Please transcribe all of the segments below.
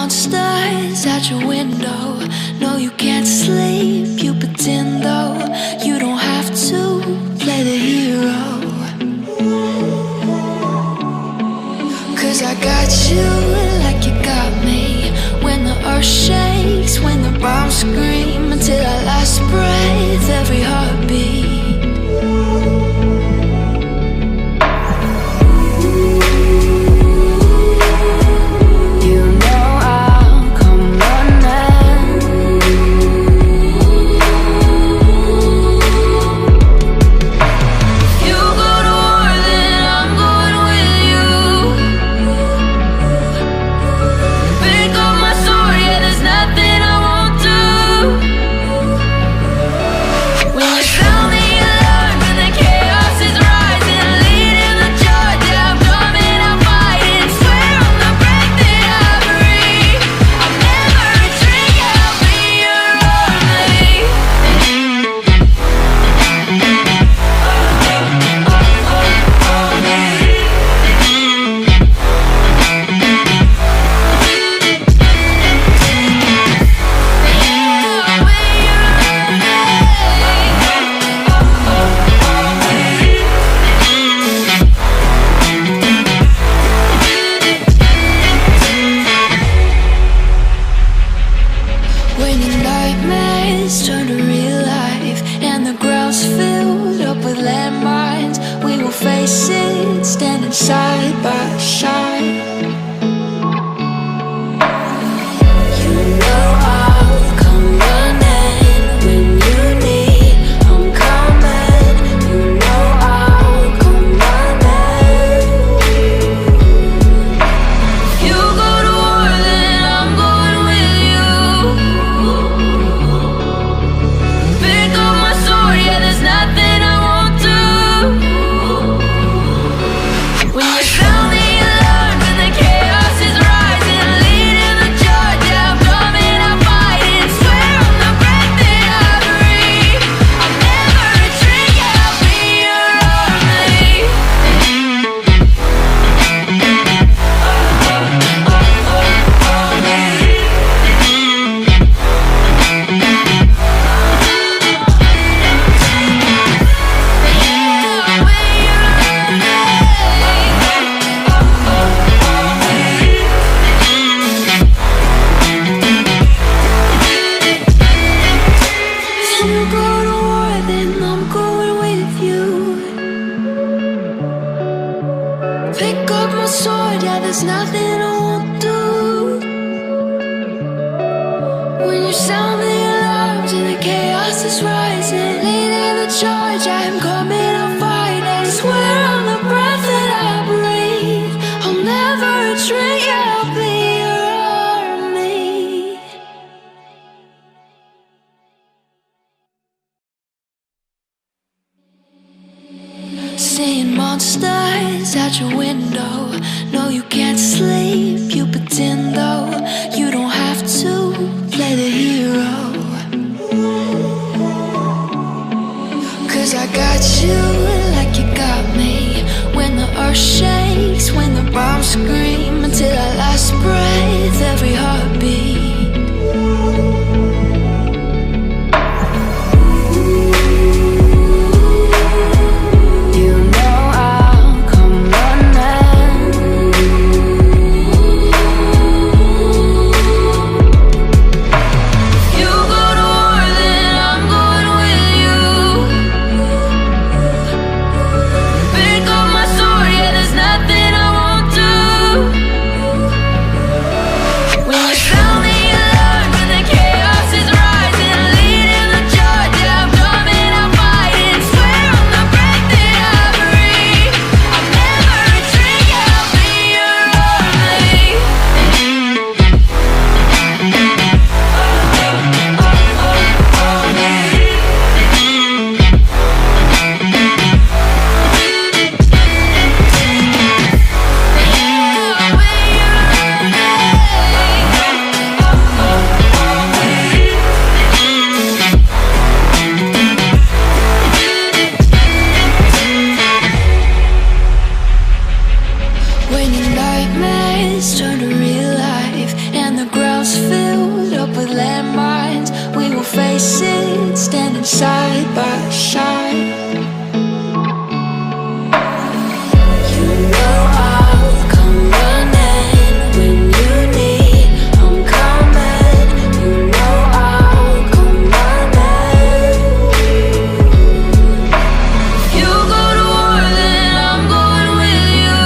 monsters out your window. No, you can't sleep, you pretend though. You don't have to play the hero, 'cause I got you like you got me. When the earth shakes, when the bombs scream, until our last breath, every heartbeat. Seeing monsters out your window. No, you can't sleep, you pretend though. You don't have to play the hero, 'cause I got you like you got me. When the earth shakes, when the bombs scream, until our last breath, every heartbeat. When your nightmares turn to real life and the side by side. You know I'll come running when you need. I'm coming. You know I'll come running. You go to war, then I'm going with you.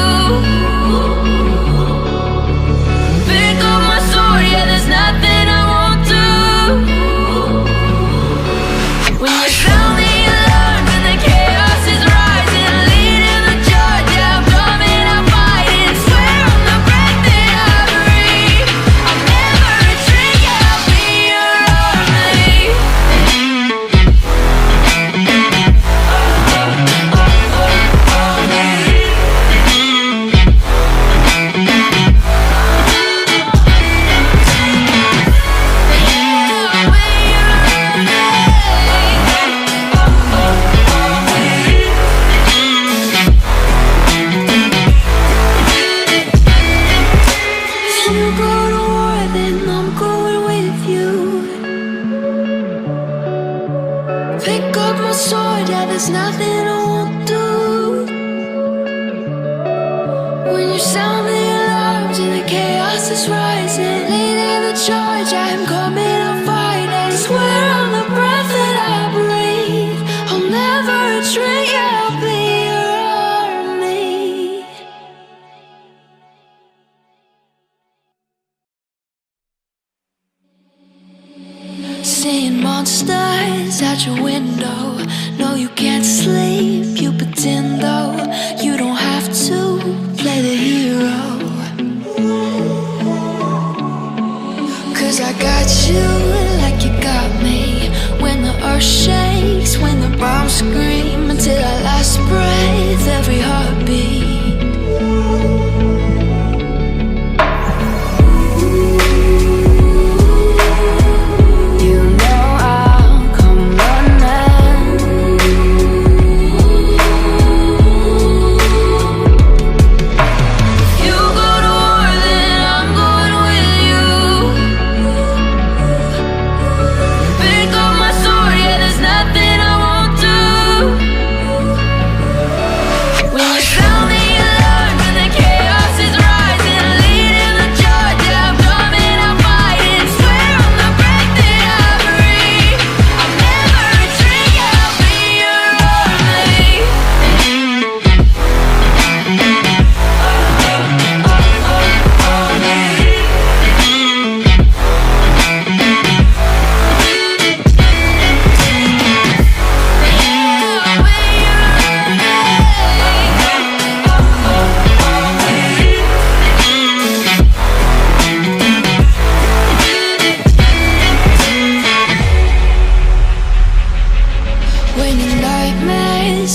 Pick up my sword, yeah, there's nothing I won't do. When you sound the alarm and the chaos is rising, leading the charge, yeah, I'm coming, I'm fighting. Swear on the breath that I breathe, I'll never retreat, yeah, I'll be your army. If you go to war, then I'm going with you. Pick up my sword, yeah, there's nothing I won't do. When you sound the alarms and the chaos is rising, leading the charge, I'm coming, I'm fighting. Swear on the breath that I breathe, I'll never retreat, yeah, I'll be your army. Seeing monsters out your window. No, you can't sleep, you pretend though. You don't have to play the hero. 'Cause I got you like you got me. When the earth shakes, when the bombs scream, until our last breath, every heartbeat.